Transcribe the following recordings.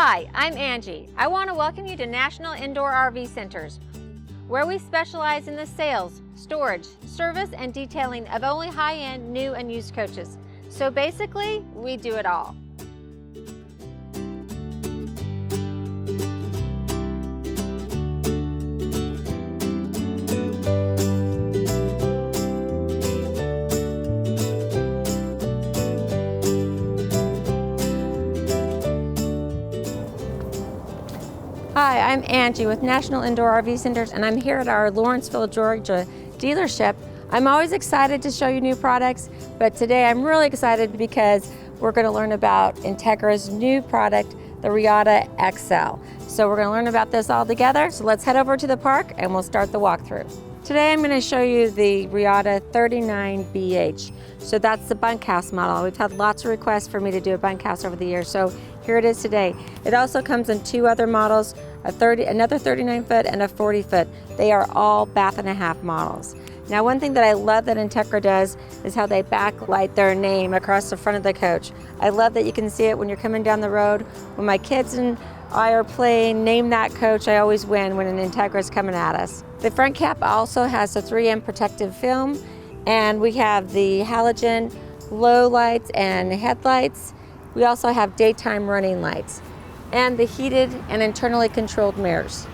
Hi, I'm Angie. I want to welcome you to National Indoor RV Centers, where we specialize in the sales, storage, service, and detailing of only high-end new and used coaches. So basically, we do it all. Hi, I'm Angie with National Indoor RV Centers, and I'm here at our Lawrenceville, Georgia dealership. I'm always excited to show you new products, but today I'm really excited because we're going to learn about Entegra's new product, the Reatta XL. So we're going to learn about this all together. So let's head over to the park and we'll start the walkthrough. Today I'm going to show you the Reatta 39BH. So that's the bunkhouse model. We've had lots of requests for me to do a bunkhouse over the years, so here it is today. It also comes in two other models, another 39 foot and a 40 foot. They are all bath and a half models. Now, one thing that I love that Entegra does is how they backlight their name across the front of the coach. I love that you can see it when you're coming down the road. When my kids and I are playing Name That Coach, I always win when an Entegra is coming at us. The front cap also has a 3M protective film, and we have the halogen low lights and headlights. We also have daytime running lights and the heated and internally controlled mirrors.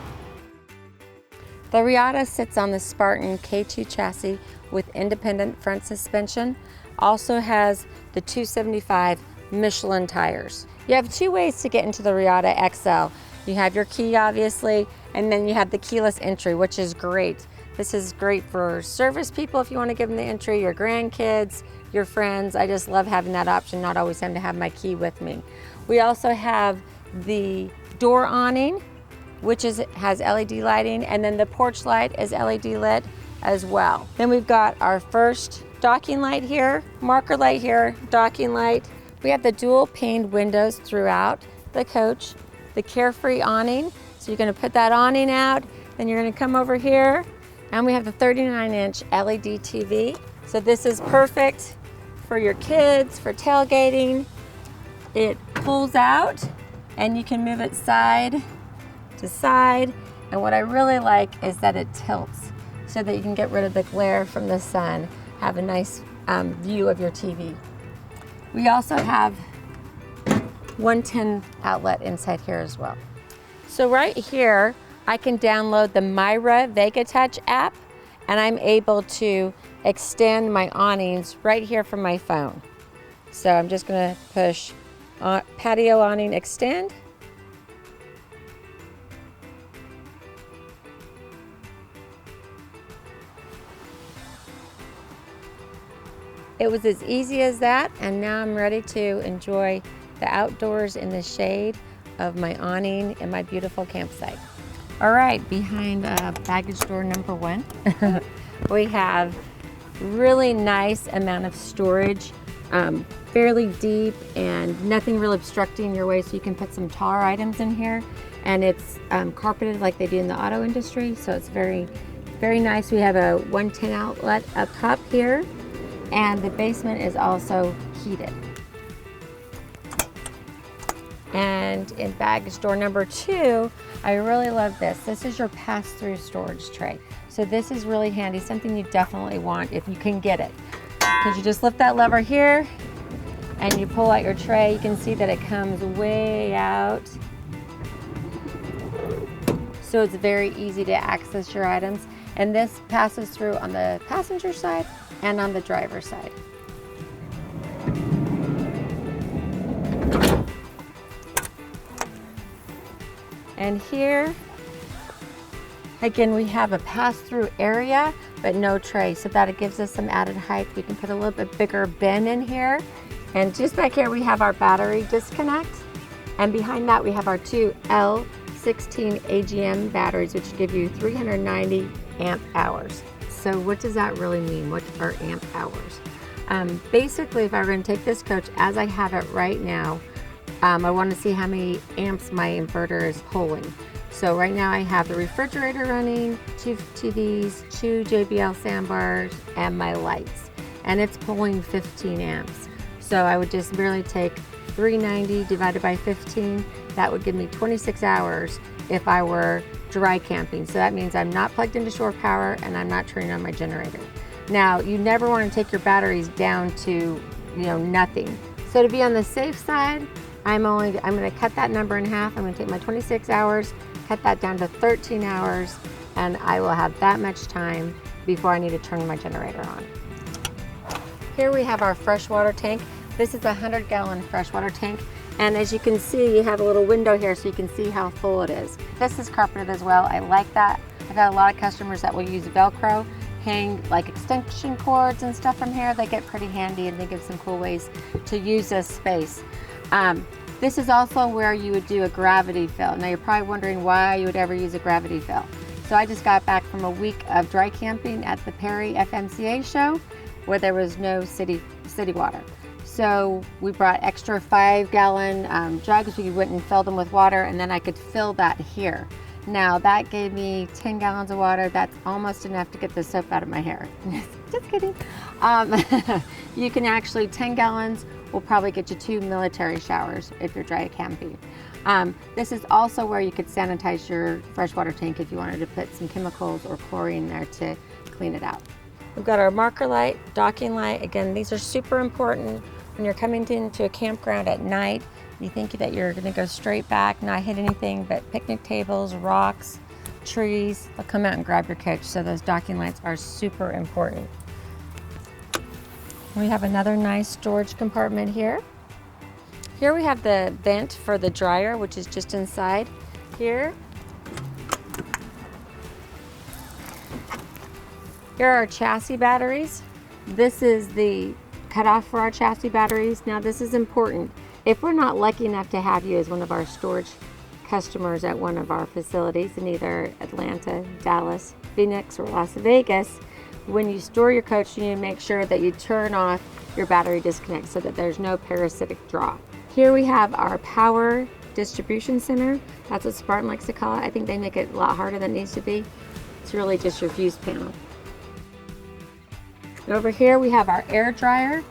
The Reatta sits on the Spartan K2 chassis with independent front suspension. Also has the 275 Michelin tires. You have two ways to get into the Reatta XL. You have your key, obviously, and then you have the keyless entry, which is great. This is great for service people if you want to give them the entry, your grandkids, your friends. I just love having that option, not always having to have my key with me. We also have the door awning, which has LED lighting, and then the porch light is LED lit as well. Then we've got our first docking light here, marker light here, docking light. We have the dual paned windows throughout the coach, the carefree awning. So you're gonna put that awning out, then you're gonna come over here, and we have the 39-inch LED TV. So this is perfect for your kids, for tailgating. It pulls out and you can move it side to side. And what I really like is that it tilts so that you can get rid of the glare from the sun, have a nice view of your TV. We also have 110 outlet inside here as well. So right here, I can download the NIRVC Vega Touch app, and I'm able to extend my awnings right here from my phone. So I'm just gonna push patio awning extend. It was as easy as that, and now I'm ready to enjoy the outdoors in the shade of my awning in my beautiful campsite. All right, behind baggage door number 1, we have really nice amount of storage, fairly deep and nothing really obstructing your way, so you can put some taller items in here. And it's carpeted like they do in the auto industry, so it's very, very nice. We have a 110 outlet up top here, and the basement is also heated. And in baggage door number 2, I really love this. This is your pass-through storage tray. So this is really handy, something you definitely want if you can get it. Because you just lift that lever here and you pull out your tray. You can see that it comes way out. So it's very easy to access your items. And this passes through on the passenger side and on the driver's side. And here, again, we have a pass-through area, but no tray, so that it gives us some added height. We can put a little bit bigger bin in here. And just back here, we have our battery disconnect. And behind that, we have our two L16 AGM batteries, which give you 390 amp hours. So what does that really mean? What are amp hours? Basically, if I were going to take this coach as I have it right now, I want to see how many amps my inverter is pulling. So right now I have the refrigerator running, 2 TVs, 2 JBL soundbars, and my lights. And it's pulling 15 amps. So I would just merely take 390 divided by 15, that would give me 26 hours if I were dry camping. So that means I'm not plugged into shore power and I'm not turning on my generator. Now, you never want to take your batteries down to, nothing. So to be on the safe side, I'm going to cut that number in half. I'm going to take my 26 hours, cut that down to 13 hours, and I will have that much time before I need to turn my generator on. Here we have our freshwater tank. This is a 100-gallon freshwater tank. And as you can see, you have a little window here so you can see how full it is. This is carpeted as well. I like that. I've got a lot of customers that will use Velcro, hang like extension cords and stuff from here. They get pretty handy and they give some cool ways to use this space. This is also where you would do a gravity fill. Now you're probably wondering why you would ever use a gravity fill. So I just got back from a week of dry camping at the Perry FMCA show where there was no city water. So we brought extra 5-gallon jugs. We went and filled them with water, and then I could fill that here. Now that gave me 10 gallons of water. That's almost enough to get the soap out of my hair. Just kidding. You can actually, 10 gallons will probably get you 2 military showers if you're dry camping. This is also where you could sanitize your freshwater tank if you wanted to put some chemicals or chlorine there to clean it out. We've got our marker light, docking light. Again, these are super important when you're coming into a campground at night. You think that you're gonna go straight back, not hit anything but picnic tables, rocks, trees. They'll come out and grab your coach. So those docking lights are super important. We have another nice storage compartment here. Here we have the vent for the dryer, which is just inside here. Here are our chassis batteries. This is the cutoff for our chassis batteries. Now this is important. If we're not lucky enough to have you as one of our storage customers at one of our facilities in either Atlanta, Dallas, Phoenix, or Las Vegas, when you store your coach, you need to make sure that you turn off your battery disconnect so that there's no parasitic draw. Here we have our power distribution center. That's what Spartan likes to call it. I think they make it a lot harder than it needs to be. It's really just your fuse panel. Over here we have our air dryer.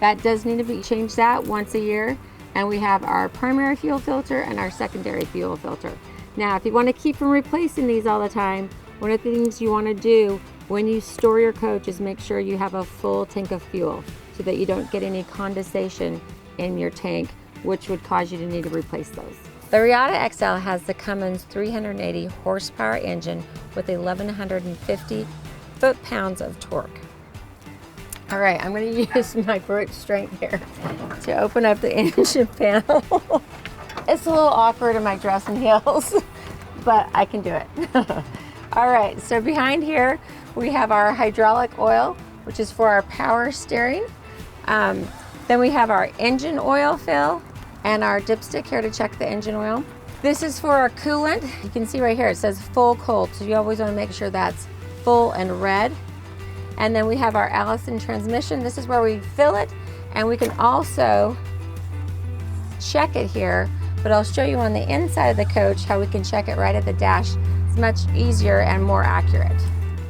That does need to be changed out once a year. And we have our primary fuel filter and our secondary fuel filter. Now, if you want to keep from replacing these all the time, one of the things you want to do when you store your coach is make sure you have a full tank of fuel so that you don't get any condensation in your tank, which would cause you to need to replace those. The Reatta XL has the Cummins 380 horsepower engine with 1,150 foot-pounds of torque. All right, I'm going to use my brute strength here to open up the engine panel. It's a little awkward in my dressing heels, but I can do it. All right, so behind here we have our hydraulic oil, which is for our power steering. Then we have our engine oil fill and our dipstick here to check the engine oil. This is for our coolant. You can see right here it says full cold, so you always want to make sure that's full and red. And then we have our Allison transmission. This is where we fill it, and we can also check it here, but I'll show you on the inside of the coach how we can check it right at the dash. It's much easier and more accurate.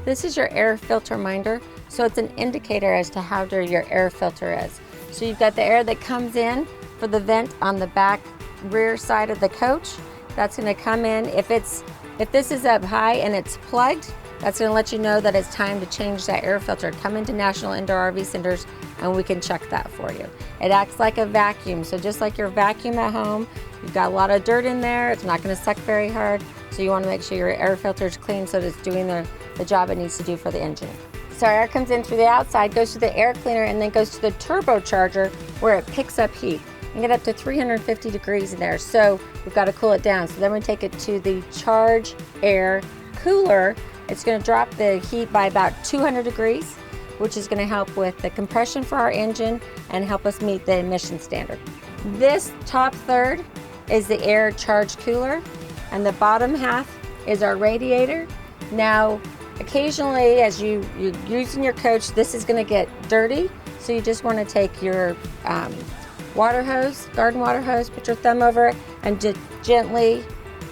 This is your air filter minder, so it's an indicator as to how dirty your air filter is. So you've got the air that comes in for the vent on the back rear side of the coach. That's gonna come in. If this is up high and it's plugged, that's going to let you know that it's time to change that air filter. Come into National Indoor RV Centers and we can check that for you. It acts like a vacuum. So just like your vacuum at home, you've got a lot of dirt in there. It's not going to suck very hard. So you want to make sure your air filter is clean so that it's doing the job it needs to do for the engine. So air comes in through the outside, goes to the air cleaner, and then goes to the turbocharger where it picks up heat. You can get up to 350 degrees in there. So we've got to cool it down. So then we take it to the charge air cooler. It's going to drop the heat by about 200 degrees, which is going to help with the compression for our engine and help us meet the emission standard. This top third is the air charge cooler, and the bottom half is our radiator. Now, occasionally, as you're using your coach, this is going to get dirty, so you just want to take your water hose, garden water hose, put your thumb over it, and just gently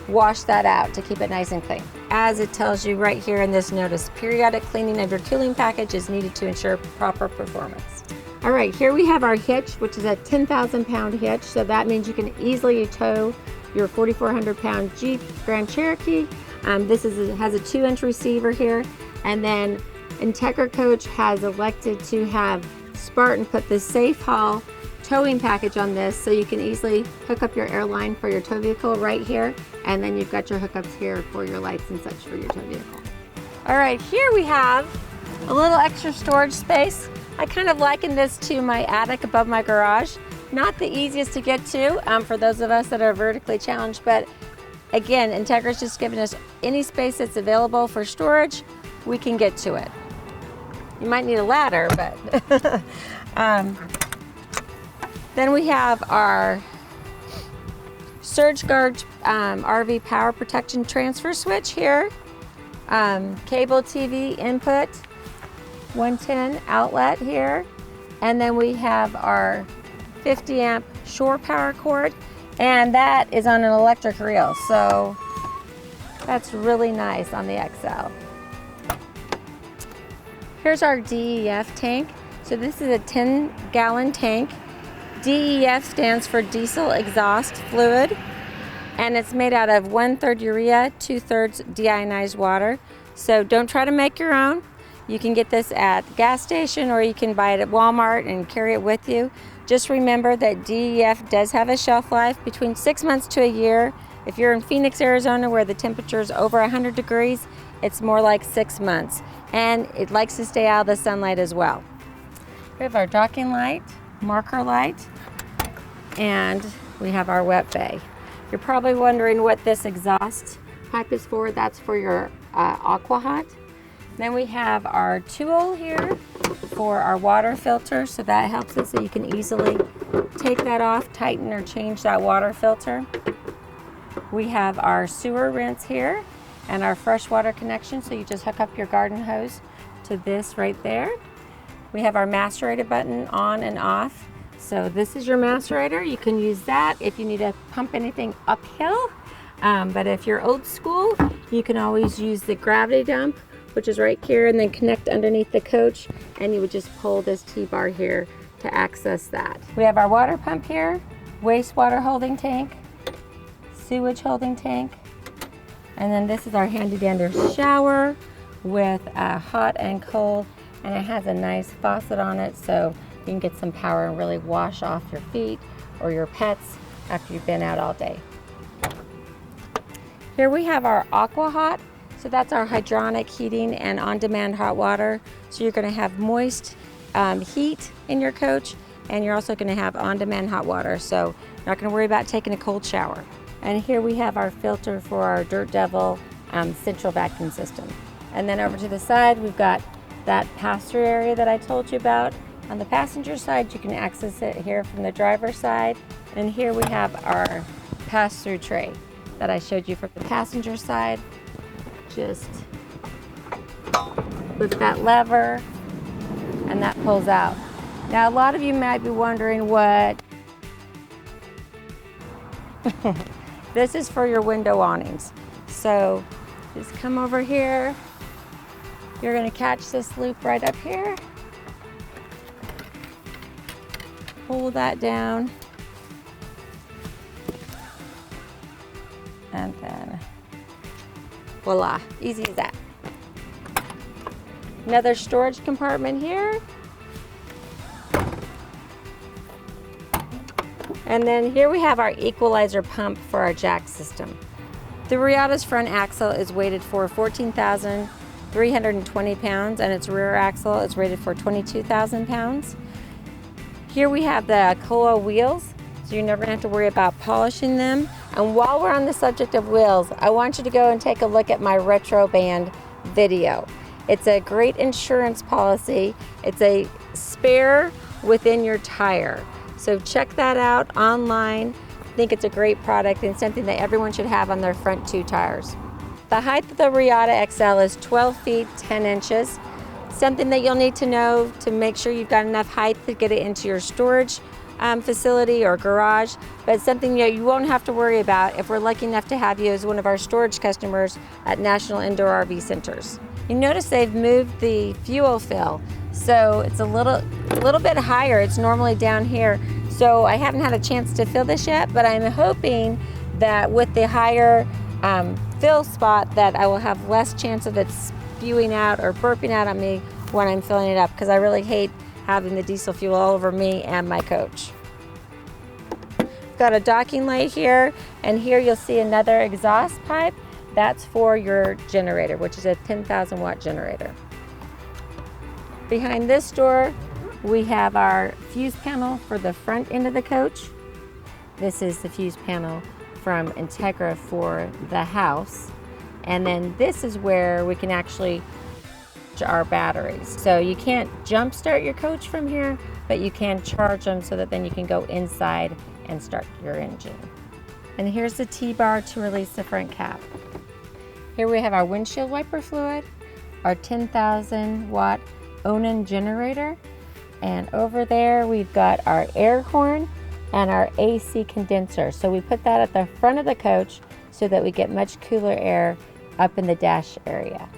wash that out to keep it nice and clean. As it tells you right here in this notice, periodic cleaning of your cooling package is needed to ensure proper performance. All right, here we have our hitch, which is a 10,000 pound hitch. So that means you can easily tow your 4,400 pound Jeep Grand Cherokee. This has a 2-inch receiver here. And then Entegra Coach has elected to have Spartan put the Safe Haul towing package on this, so you can easily hook up your airline for your tow vehicle right here. And then you've got your hookups here for your lights and such for your tow vehicle. All right, here we have a little extra storage space. I kind of liken this to my attic above my garage. Not the easiest to get to for those of us that are vertically challenged, but again, Entegra's just giving us any space that's available for storage, we can get to it. You might need a ladder, but then we have our Surge Guard RV power protection transfer switch here, cable TV input, 110 outlet here, and then we have our 50 amp shore power cord, and that is on an electric reel, so that's really nice on the XL. Here's our DEF tank. So this is a 10-gallon tank. DEF stands for diesel exhaust fluid, and it's made out of 1/3 urea, 2/3 deionized water. So don't try to make your own. You can get this at the gas station, or you can buy it at Walmart and carry it with you. Just remember that DEF does have a shelf life between 6 months to a year. If you're in Phoenix, Arizona, where the temperature is over 100 degrees, it's more like 6 months. And it likes to stay out of the sunlight as well. We have our docking light, marker light, and we have our wet bay. You're probably wondering what this exhaust pipe is for. That's for your aqua hot. Then we have our tool here for our water filter, so that helps us so you can easily take that off, tighten or change that water filter. We have our sewer rinse here and our freshwater connection, so you just hook up your garden hose to this right there. We have our macerator button on and off. So this is your macerator. You can use that if you need to pump anything uphill. But if you're old school, you can always use the gravity dump, which is right here, and then connect underneath the coach, and you would just pull this T-bar here to access that. We have our water pump here, wastewater holding tank, sewage holding tank, and then this is our handy dandy shower with hot and cold, and it has a nice faucet on it, so you can get some power and really wash off your feet or your pets after you've been out all day. Here we have our aqua hot. So that's our hydronic heating and on-demand hot water. So you're gonna have moist heat in your coach, and you're also gonna have on-demand hot water. So you're not gonna worry about taking a cold shower. And here we have our filter for our Dirt Devil central vacuum system. And then over to the side, we've got that pass-through area that I told you about. On the passenger side, you can access it here from the driver's side. And here we have our pass-through tray that I showed you from the passenger side. Just lift that lever and that pulls out. Now a lot of you might be wondering what this is for your window awnings. So just come over here. You're going to catch this loop right up here. Pull that down. And then voila, easy as that. Another storage compartment here. And then here we have our equalizer pump for our jack system. The Reatta's front axle is weighted for 14,320 pounds, and its rear axle is rated for 22,000 pounds. Here we have the Koa wheels, so you're never gonna have to worry about polishing them. And while we're on the subject of wheels, I want you to go and take a look at my retro band video. It's a great insurance policy. It's a spare within your tire. So check that out online. I think it's a great product and something that everyone should have on their front 2 tires. The height of the Reatta XL is 12 feet 10 inches. Something that you'll need to know to make sure you've got enough height to get it into your storage facility or garage, but it's something that you won't have to worry about if we're lucky enough to have you as one of our storage customers at National Indoor RV Centers. You notice they've moved the fuel fill, so it's a little little bit higher. It's normally down here. So I haven't had a chance to fill this yet, but I'm hoping that with the higher fill spot that I will have less chance of it spewing out or burping out on me when I'm filling it up, because I really hate having the diesel fuel all over me and my coach. Got a docking light here, and here you'll see another exhaust pipe. That's for your generator, which is a 10,000 watt generator. Behind this door, we have our fuse panel for the front end of the coach. This is the fuse panel from Entegra for the house. And then this is where we can actually charge our batteries. So you can't jump start your coach from here, but you can charge them so that then you can go inside and start your engine. And here's the T-bar to release the front cap. Here we have our windshield wiper fluid, our 10,000 watt Onan generator, and over there we've got our air horn and our AC condenser. So we put that at the front of the coach so that we get much cooler air up in the dash area.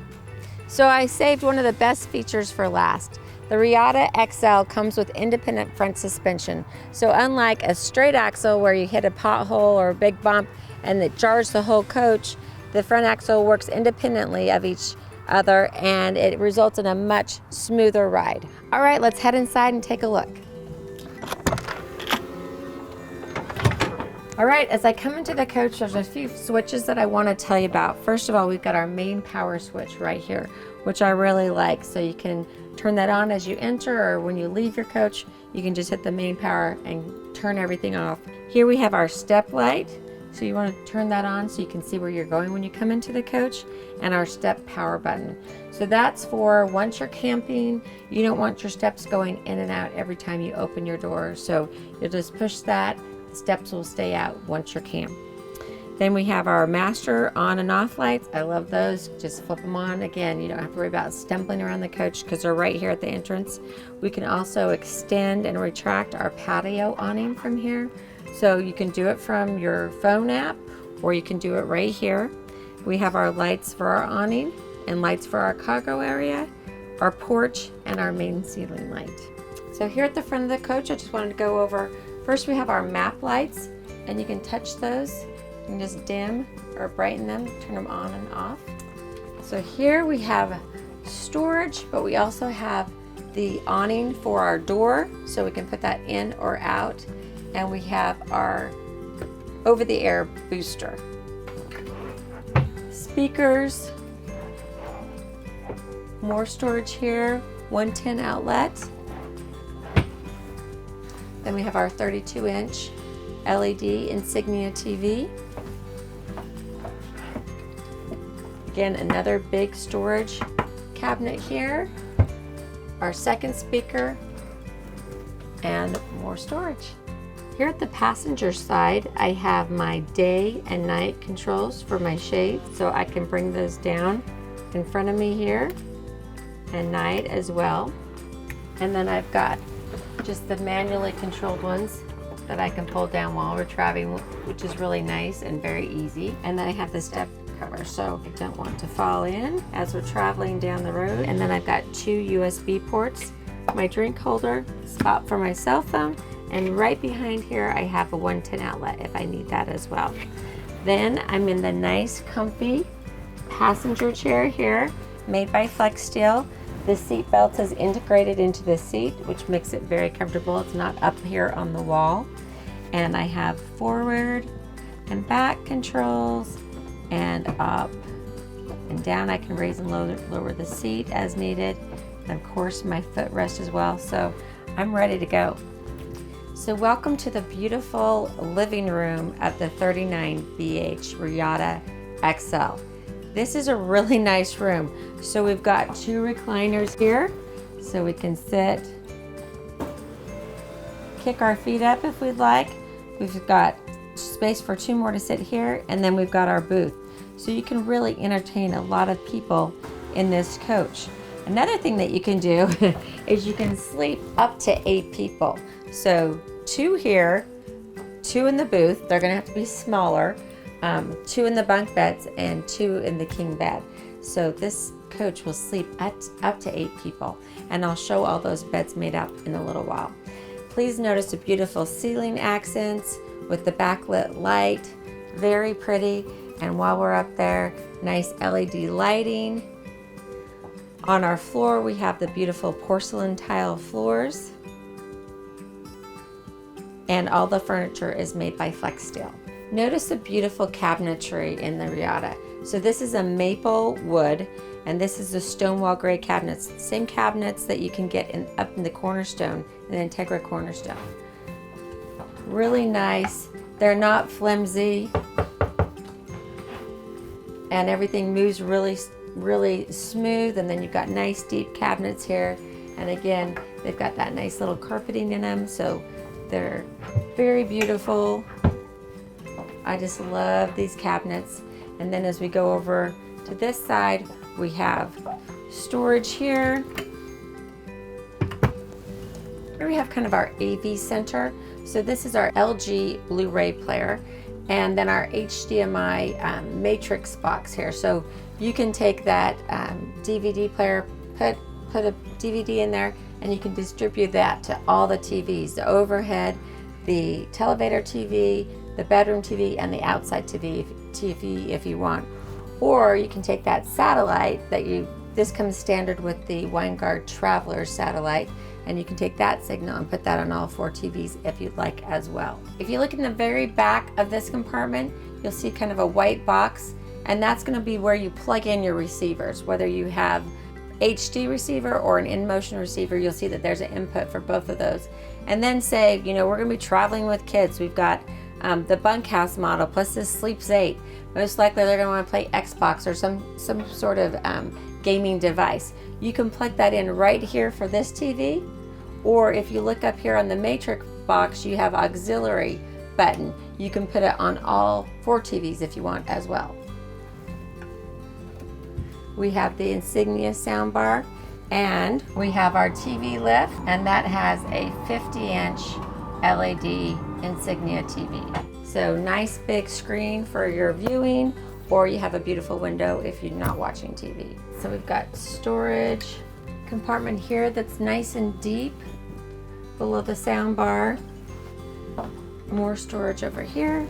So I saved one of the best features for last. The Reatta XL comes with independent front suspension. So unlike a straight axle where you hit a pothole or a big bump and it jars the whole coach, the front axle works independently of each other and it results in a much smoother ride. All right, let's head inside and take a look. All right, as I come into the coach, there's a few switches that I want to tell you about. First of all, we've got our main power switch right here, which I really like. So you can turn that on as you enter, or when you leave your coach, you can just hit the main power and turn everything off. Here we have our step light. So you want to turn that on so you can see where you're going when you come into the coach, and our step power button. So that's for once you're camping, you don't want your steps going in and out every time you open your door. So you'll just push that, the steps will stay out once you're camped. Then we have our master on and off lights. I love those. Just flip them on. Again, you don't have to worry about stumbling around the coach because they're right here at the entrance. We can also extend and retract our patio awning from here. So you can do it from your phone app, or you can do it right here. We have our lights for our awning and lights for our cargo area, our porch, and our main ceiling light. So here at the front of the coach, I just wanted to go over, first we have our map lights, and you can touch those. You can just dim or brighten them, turn them on and off. So here we have storage, but we also have the awning for our door, so we can put that in or out. And we have our over-the-air booster. Speakers, more storage here, 110 outlet. Then we have our 32-inch LED Insignia TV. Again, another big storage cabinet here. Our second speaker, and more storage. Here at the passenger side, I have my day and night controls for my shades, so I can bring those down in front of me here, and night as well. And then I've got just the manually controlled ones that I can pull down while we're traveling, which is really nice and very easy. And then I have the step cover, so I don't want to fall in as we're traveling down the road. And then I've got 2 USB ports, my drink holder, spot for my cell phone, and right behind here I have a 110 outlet if I need that as well. Then I'm in the nice comfy passenger chair here, made by Flex Steel. The seat belt is integrated into the seat, which makes it very comfortable. It's not up here on the wall. And I have forward and back controls, and up and down. I can raise and lower the seat as needed. And of course my footrest as well. So I'm ready to go. So welcome to the beautiful living room of the 39BH Reatta XL. This is a really nice room. So we've got 2 recliners here, so we can sit, kick our feet up if we'd like. We've got space for 2 more to sit here, and then we've got our booth. So you can really entertain a lot of people in this coach. Another thing that you can do is you can sleep up to 8 people. So 2 here, 2 in the booth. They're gonna have to be smaller. 2 in the bunk beds and 2 in the king bed. So this coach will sleep up to 8 people, and I'll show all those beds made up in a little while. Please notice the beautiful ceiling accents with the backlit light, very pretty. And while we're up there, nice LED lighting. On our floor, we have the beautiful porcelain tile floors. And all the furniture is made by Flex Steel. Notice the beautiful cabinetry in the Reatta. So this is a maple wood, and this is the stonewall gray cabinets. Same cabinets that you can get up in the cornerstone, an Entegra cornerstone. Really nice. They're not flimsy, and everything moves really smooth. And then you've got nice deep cabinets here, and again, they've got that nice little carpeting in them, so they're very beautiful. I just love these cabinets. And then as we go over to this side, we have storage here. Here we have kind of our AV center. So this is our LG Blu-ray player, and then our HDMI matrix box here. So you can take that DVD player, put a DVD in there, and you can distribute that to all the TVs, the overhead, the televator TV, the bedroom TV, and the outside TV if you want. Or you can take that satellite this comes standard with the Winegard Traveler satellite, and you can take that signal and put that on all 4 TVs if you'd like as well. If you look in the very back of this compartment, you'll see kind of a white box, and that's going to be where you plug in your receivers. Whether you have HD receiver or an in-motion receiver, you'll see that there's an input for both of those. And then say, we're going to be traveling with kids. We've got the bunkhouse model plus this Sleeps 8. Most likely they're going to want to play Xbox or some sort of gaming device. You can plug that in right here for this TV, or if you look up here on the matrix box, you have auxiliary button. You can put it on all 4 TVs if you want as well. We have the Insignia soundbar, and we have our TV lift, and that has a 50-inch LED Insignia TV. So nice big screen for your viewing, or you have a beautiful window if you're not watching TV. So we've got storage compartment here that's nice and deep below the sound bar. More storage over here.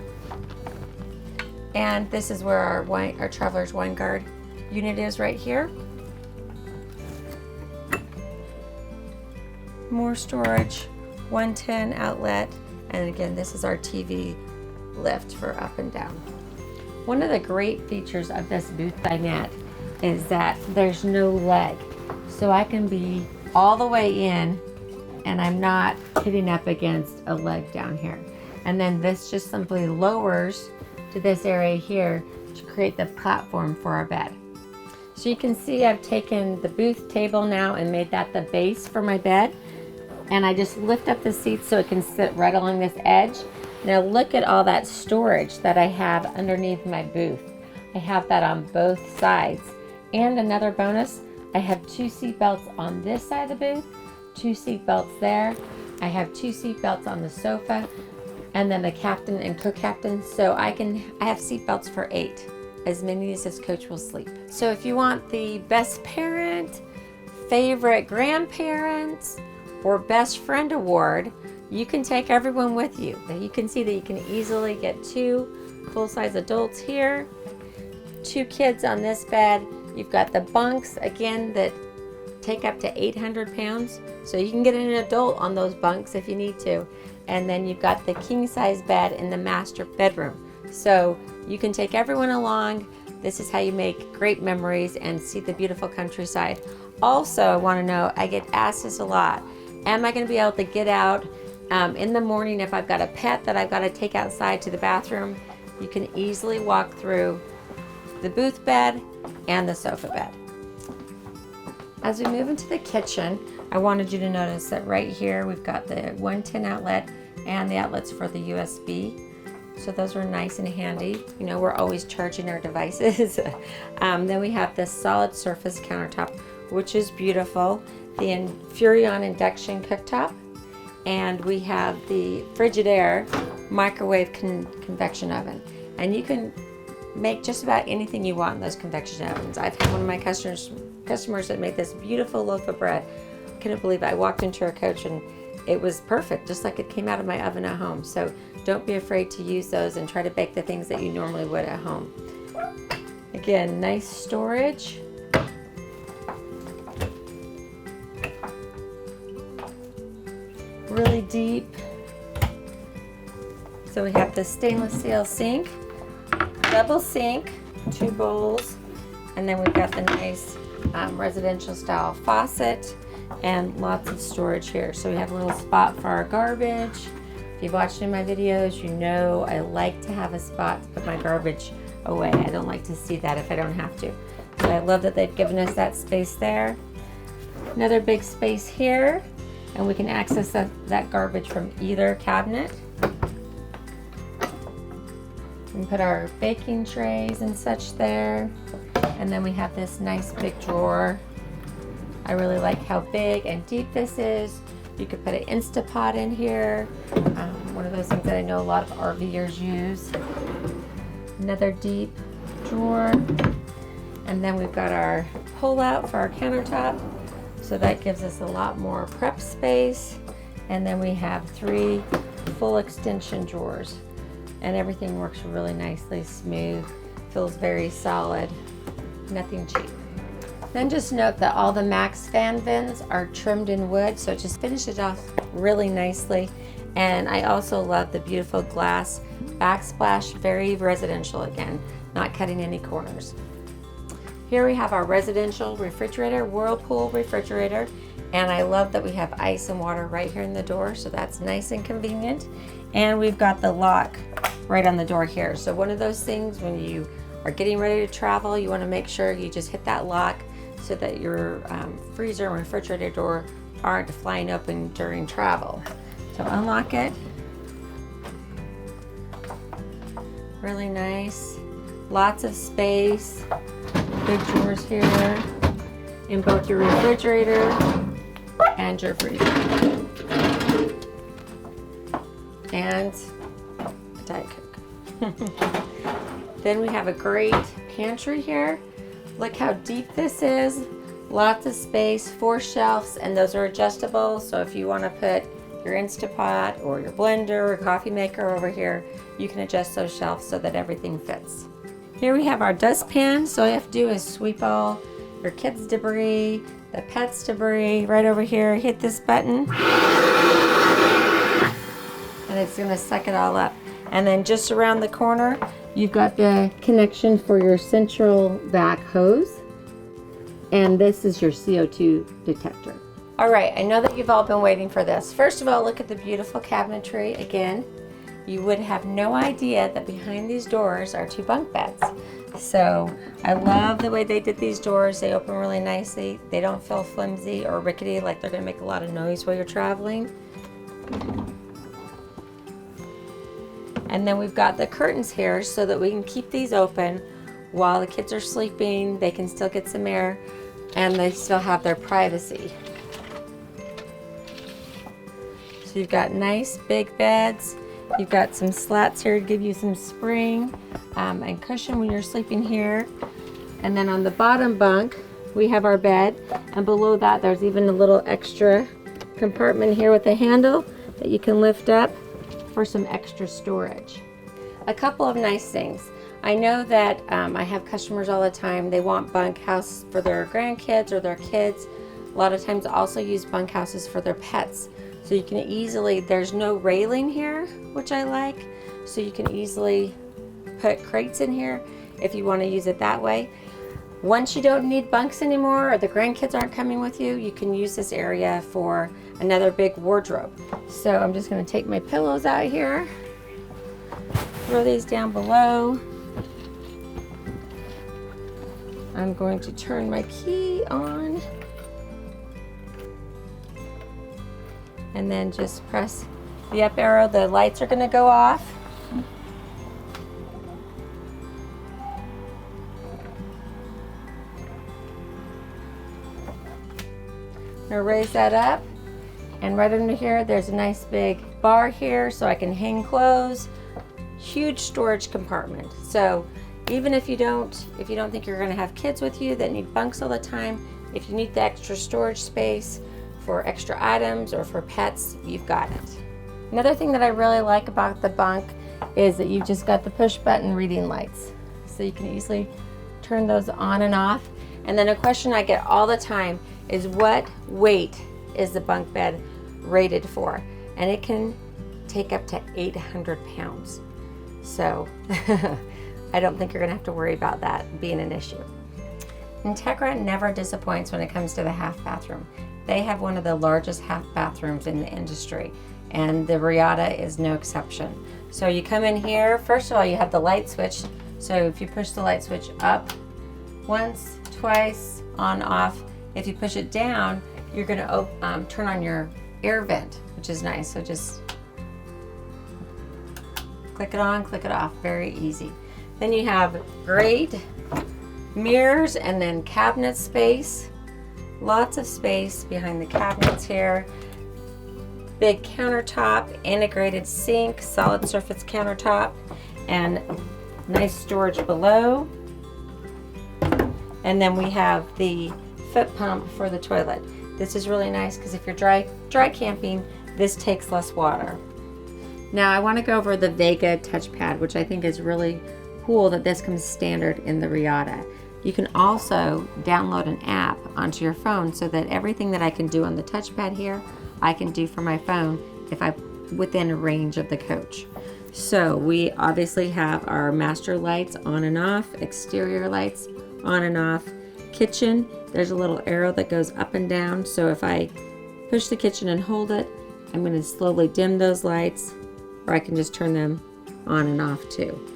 And this is where our Traveler's Winegard unit is right here. More storage, 110 outlet, and again, this is our TV lift for up and down. One of the great features of this booth dinette is that there's no leg. So I can be all the way in and I'm not hitting up against a leg down here. And then this just simply lowers to this area here to create the platform for our bed. So you can see I've taken the booth table now and made that the base for my bed. And I just lift up the seat so it can sit right along this edge. Now look at all that storage that I have underneath my booth. I have that on both sides. And another bonus, I have 2 seat belts on this side of the booth, 2 seat belts there. I have 2 seat belts on the sofa, and then the captain and co-captain. So I have seat belts for 8, as many as this coach will sleep. So if you want the best parent, favorite grandparents, or best friend award, you can take everyone with you. You can see that you can easily get 2 full-size adults here, 2 kids on this bed. You've got the bunks, again, that take up to 800 pounds. So you can get an adult on those bunks if you need to. And then you've got the king-size bed in the master bedroom. So you can take everyone along. This is how you make great memories and see the beautiful countryside. Also, I want to know, I get asked this a lot. Am I going to be able to get out in the morning if I've got a pet that I've got to take outside to the bathroom? You can easily walk through the booth bed and the sofa bed. As we move into the kitchen, I wanted you to notice that right here we've got the 110 outlet and the outlets for the USB. So those are nice and handy. You know, we're always charging our devices. Then we have this solid surface countertop, which is beautiful. The Furrion induction cooktop, and we have the Frigidaire microwave convection oven. And you can make just about anything you want in those convection ovens. I've had one of my customers customers that made this beautiful loaf of bread. Couldn't believe it. I walked into her coach and it was perfect, just like it came out of my oven at home. So don't be afraid to use those and try to bake the things that you normally would at home. Again, nice storage. Really deep. So we have the stainless steel sink, double sink, 2 bowls, and then we've got the nice residential style faucet and lots of storage here. So we have a little spot for our garbage. If you've watched any of my videos, you know I like to have a spot to put my garbage away. I don't like to see that if I don't have to. So I love that they've given us that space there. Another big space here, and we can access that garbage from either cabinet. We can put our baking trays and such there. And then we have this nice big drawer. I really like how big and deep this is. You could put an Instapot in here. One of those things that I know a lot of RVers use. Another deep drawer. And then we've got our pull-out for our countertop. So that gives us a lot more prep space. And then we have 3 full extension drawers. And everything works really nicely, smooth, feels very solid, nothing cheap. Then just note that all the Max fan vents are trimmed in wood, so it just finishes off really nicely. And I also love the beautiful glass backsplash, very residential again, not cutting any corners. Here we have our residential refrigerator, Whirlpool refrigerator, and I love that we have ice and water right here in the door, so that's nice and convenient. And we've got the lock right on the door here. So one of those things when you are getting ready to travel, you want to make sure you just hit that lock so that your freezer and refrigerator door aren't flying open during travel. So unlock it. Really nice. Lots of space. Big drawers here in both your refrigerator and your freezer. And Diet Coke. Then we have a great pantry here. Look how deep this is. Lots of space, 4 shelves, and those are adjustable. So if you want to put your Instapot or your blender or coffee maker over here, you can adjust those shelves so that everything fits. Here we have our dustpan. So all you have to do is sweep all your kids' debris, the pets' debris right over here. Hit this button, and it's going to suck it all up. And then just around the corner, you've got the connection for your central vac hose. And this is your CO2 detector. All right, I know that you've all been waiting for this. First of all, look at the beautiful cabinetry again. You would have no idea that behind these doors are 2 bunk beds. So I love the way they did these doors. They open really nicely. They don't feel flimsy or rickety like they're gonna make a lot of noise while you're traveling. And then we've got the curtains here so that we can keep these open while the kids are sleeping. They can still get some air and they still have their privacy. So you've got nice big beds. You've got some slats here to give you some spring and cushion when you're sleeping here. And then on the bottom bunk, we have our bed. And below that, there's even a little extra compartment here with a handle that you can lift up for some extra storage. A couple of nice things. I know that I have customers all the time, they want bunk houses for their grandkids or their kids. A lot of times also use bunk houses for their pets. So you can easily, there's no railing here, which I like. So you can easily put crates in here if you want to use it that way. Once you don't need bunks anymore or the grandkids aren't coming with you, you can use this area for another big wardrobe. So I'm just going to take my pillows out here, throw these down below. I'm going to turn my key on and then just press the up arrow. The lights are going to go off. I'm going to raise that up, and right under here there's a nice big bar here so I can hang clothes. Huge storage compartment. So Even if you don't think you're going to have kids with you that need bunks all the time, if you need the extra storage space for extra items or for pets, you've got it. Another thing that I really like about the bunk is that you've just got the push button reading lights. So you can easily turn those on and off. And then a question I get all the time is, what weight is the bunk bed rated for? And it can take up to 800 pounds. So I don't think you're gonna have to worry about that being an issue. Entegra never disappoints when it comes to the half bathroom. They have one of the largest half bathrooms in the industry, and the Reatta is no exception. So you come in here, first of all, you have the light switch. So if you push the light switch up once, twice, on, off. If you push it down, you're gonna turn on your air vent, which is nice. So just click it on, click it off, very easy. Then you have great mirrors and then cabinet space. Lots of space behind the cabinets here. Big countertop, integrated sink, solid surface countertop, and nice storage below. And then we have the foot pump for the toilet. This is really nice because if you're dry camping, this takes less water. Now I want to go over the Vega touchpad, which I think is really cool that this comes standard in the Reatta. You can also download an app onto your phone so that everything that I can do on the touchpad here, I can do for my phone if I'm within range of the coach. So we obviously have our master lights on and off, exterior lights on and off. Kitchen, there's a little arrow that goes up and down. So if I push the kitchen and hold it, I'm going to slowly dim those lights, or I can just turn them on and off too.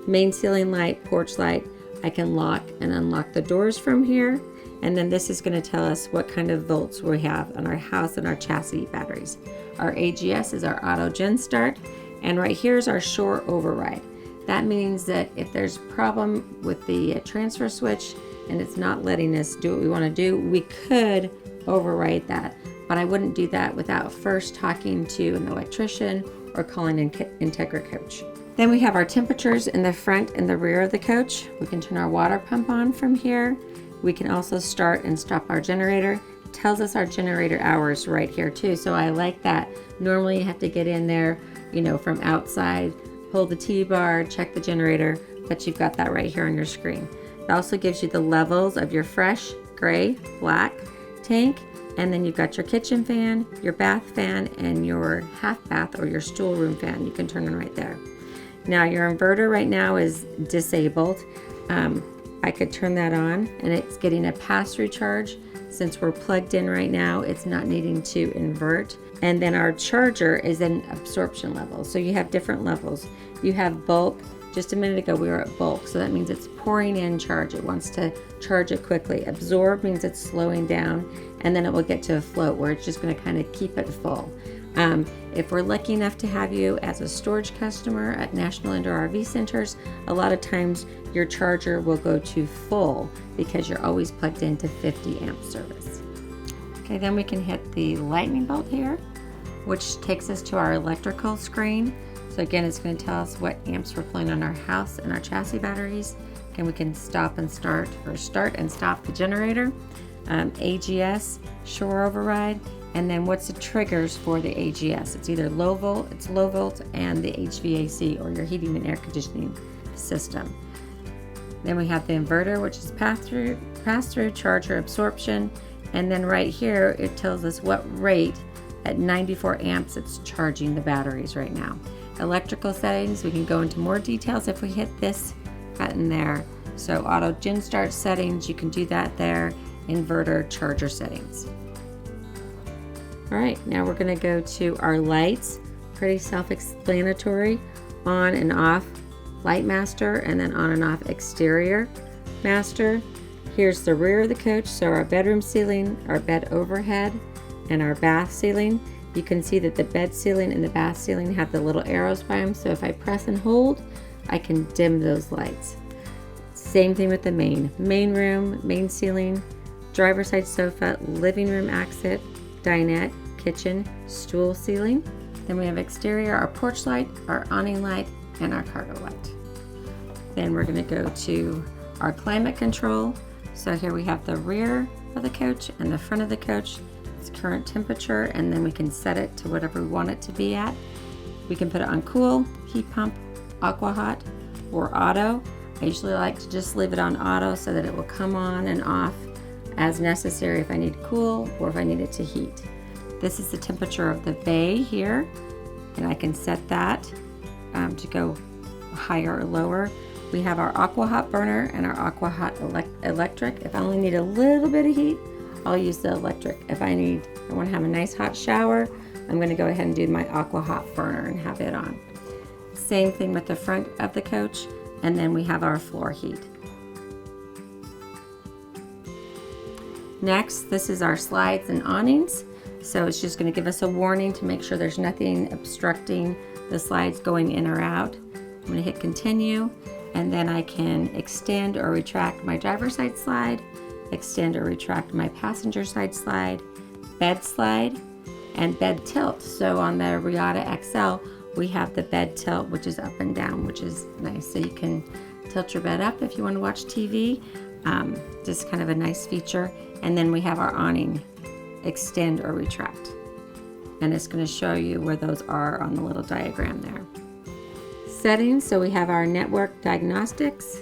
Main ceiling light, porch light, I can lock and unlock the doors from here. And then this is going to tell us what kind of volts we have on our house and our chassis batteries. Our AGS is our auto gen start. And right here is our shore override. That means that if there's a problem with the transfer switch and it's not letting us do what we want to do, we could override that. But I wouldn't do that without first talking to an electrician or calling an Entegra coach. Then we have our temperatures in the front and the rear of the coach. We can turn our water pump on from here. We can also start and stop our generator. It tells us our generator hours right here too, so I like that. Normally you have to get in there, from outside, pull the T-bar, check the generator, but you've got that right here on your screen. It also gives you the levels of your fresh, gray, black tank, and then you've got your kitchen fan, your bath fan, and your half bath or your stool room fan. You can turn on right there. Now your inverter right now is disabled. I could turn that on and it's getting a pass-through charge. Since we're plugged in right now, it's not needing to invert. And then our charger is in absorption level. So you have different levels. You have bulk. Just a minute ago we were at bulk, so that means it's pouring in charge. It wants to charge it quickly. Absorb means it's slowing down, and then it will get to a float where it's just going to kind of keep it full. If we're lucky enough to have you as a storage customer at National Indoor RV Centers, a lot of times your charger will go to full because you're always plugged into 50 amp service. Okay, then we can hit the lightning bolt here, which takes us to our electrical screen. So again, it's going to tell us what amps we're pulling on our house and our chassis batteries. And we can stop and start, or start and stop the generator. AGS, shore override, and then what's the triggers for the AGS? It's either low volt, and the HVAC, or your heating and air conditioning system. Then we have the inverter, which is pass-through charger absorption, and then right here it tells us what rate at 94 amps it's charging the batteries right now. Electrical settings, we can go into more details if we hit this button there. So auto gen start settings, you can do that there. Inverter charger settings. All right, now we're going to go to our lights. Pretty self-explanatory. On and off light master, and then on and off exterior master. Here's the rear of the coach, so our bedroom ceiling, our bed overhead, and our bath ceiling. You can see that the bed ceiling and the bath ceiling have the little arrows by them, so if I press and hold, I can dim those lights. Same thing with the main room, main ceiling, driver's side sofa, living room exit, dinette, kitchen, stool ceiling. Then we have exterior, our porch light, our awning light, and our cargo light. Then we're gonna go to our climate control. So here we have the rear of the coach and the front of the coach. It's current temperature, and then we can set it to whatever we want it to be at. We can put it on cool, heat pump, aqua hot, or auto. I usually like to just leave it on auto so that it will come on and off as necessary if I need cool or if I need it to heat. This is the temperature of the bay here, and I can set that to go higher or lower. We have our aqua hot burner and our aqua hot electric. If I only need a little bit of heat, I'll use the electric. If I want to have a nice hot shower, I'm going to go ahead and do my aqua hot burner and have it on. Same thing with the front of the coach, and then we have our floor heat. Next, this is our slides and awnings. So it's just going to give us a warning to make sure there's nothing obstructing the slides going in or out. I'm going to hit continue, and then I can extend or retract my driver's side slide, extend or retract my passenger side slide, bed slide, and bed tilt. So on the Reatta XL, we have the bed tilt, which is up and down, which is nice. So you can tilt your bed up if you want to watch TV. Just kind of a nice feature. And then we have our awning, extend or retract. And it's going to show you where those are on the little diagram there. Settings, so we have our network diagnostics,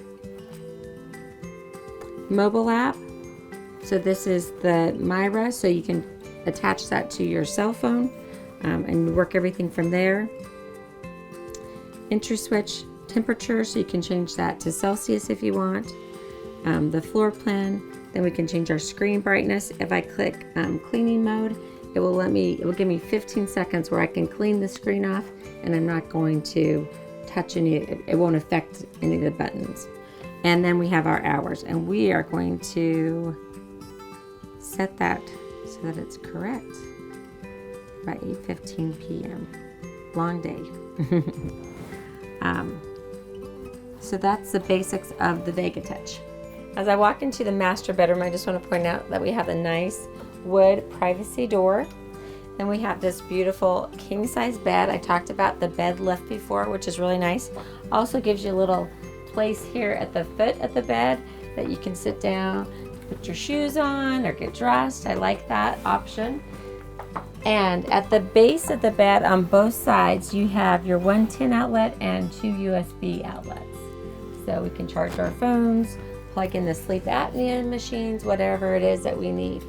mobile app. So this is the Myra, so you can attach that to your cell phone and work everything from there. Entry switch temperature, so you can change that to Celsius if you want. The floor plan, then we can change our screen brightness. If I click cleaning mode, it will give me 15 seconds where I can clean the screen off, and I'm not going to touch it won't affect any of the buttons. And then we have our hours, and we are going to set that so that it's correct by 8:15 p.m. Long day. So that's the basics of the Vega Touch. As I walk into the master bedroom, I just want to point out that we have a nice wood privacy door. Then we have this beautiful king size bed. I talked about the bed lift before, which is really nice. Also gives you a little place here at the foot of the bed that you can sit down, put your shoes on, or get dressed. I like that option. And at the base of the bed on both sides, you have your 110 outlet and 2 USB outlets. So we can charge our phones, plug in the sleep apnea machines, whatever it is that we need.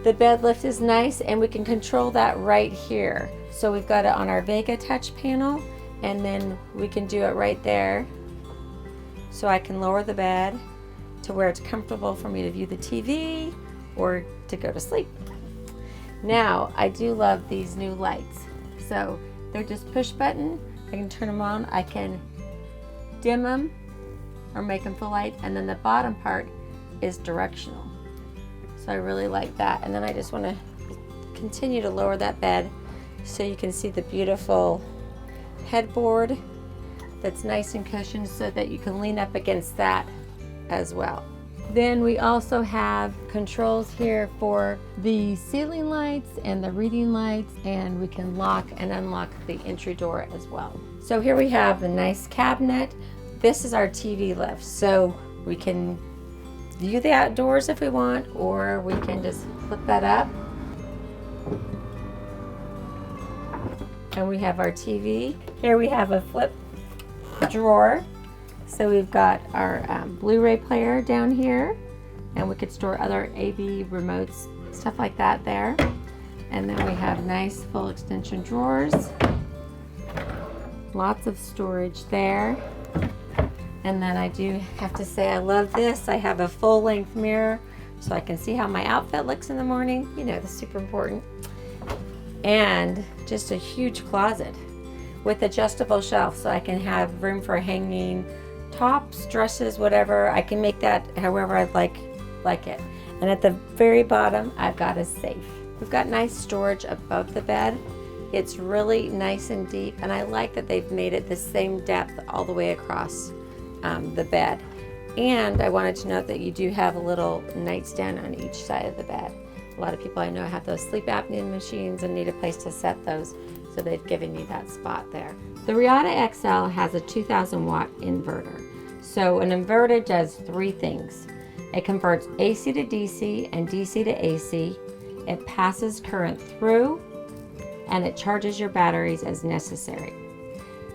The bed lift is nice, and we can control that right here. So we've got it on our Vega Touch panel, and then we can do it right there. So I can lower the bed to where it's comfortable for me to view the TV or to go to sleep. Now, I do love these new lights. So they're just push button. I can turn them on. I can dim them or make them full light. And then the bottom part is directional. So I really like that. And then I just want to continue to lower that bed so you can see the beautiful headboard that's nice and cushioned so that you can lean up against that as well. Then we also have controls here for the ceiling lights and the reading lights, and we can lock and unlock the entry door as well. So here we have a nice cabinet. This is our TV lift. So we can view the outdoors if we want, or we can just flip that up. And we have our TV. Here we have a flip drawer. So we've got our Blu-ray player down here, and we could store other AV remotes, stuff like that there. And then we have nice full extension drawers. Lots of storage there. And then I do have to say I love this. I have a full-length mirror so I can see how my outfit looks in the morning. You know, that's super important. And just a huge closet with adjustable shelves, so I can have room for hanging tops, dresses, whatever. I can make that however I'd like it. And at the very bottom, I've got a safe. We've got nice storage above the bed. It's really nice and deep, and I like that they've made it the same depth all the way across the bed. And I wanted to note that you do have a little nightstand on each side of the bed. A lot of people I know have those sleep apnea machines and need a place to set those. So they've given you that spot there. The Reatta XL has a 2000 watt inverter. So an inverter does three things. It converts AC to DC and DC to AC. It passes current through, and it charges your batteries as necessary.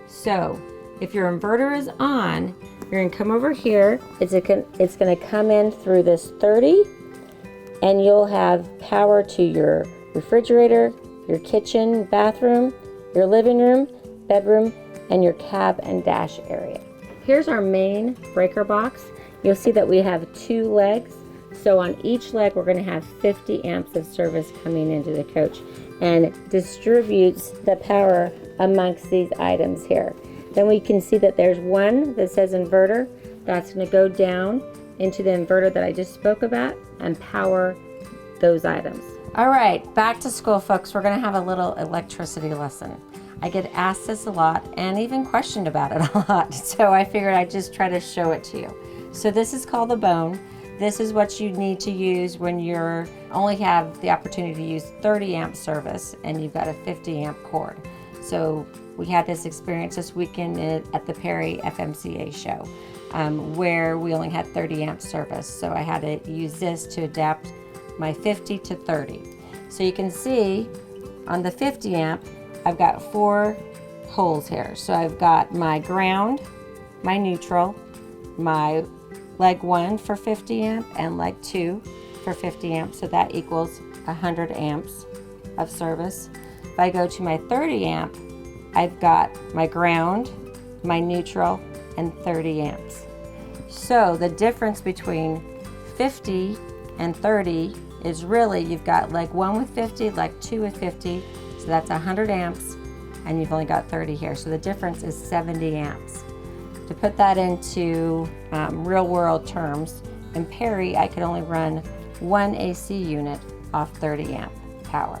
So if your inverter is on, you're gonna come over here. It's gonna come in through this 30, and you'll have power to your refrigerator, your kitchen, bathroom, your living room, bedroom, and your cab and dash area. Here's our main breaker box. You'll see that we have 2 legs. So on each leg, we're gonna have 50 amps of service coming into the coach, and distributes the power amongst these items here. Then we can see that there's one that says inverter. That's gonna go down into the inverter that I just spoke about and power those items. All right, back to school, folks. We're gonna have a little electricity lesson. I get asked this a lot and even questioned about it a lot. So I figured I'd just try to show it to you. So this is called the bone. This is what you need to use when you're only have the opportunity to use 30 amp service and you've got a 50 amp cord. So we had this experience this weekend at the Perry FMCA show where we only had 30 amp service. So I had to use this to adapt my 50 to 30. So you can see on the 50 amp, I've got 4 holes here. So I've got my ground, my neutral, my leg 1 for 50 amp and leg 2 for 50 amps. So that equals 100 amps of service. If I go to my 30 amp, I've got my ground, my neutral, and 30 amps. So the difference between 50 and 30 is really you've got leg 1 with 50, leg 2 with 50, so that's 100 amps, and you've only got 30 here. So the difference is 70 amps. To put that into real world terms, in Perry I could only run 1 AC unit off 30 amp power.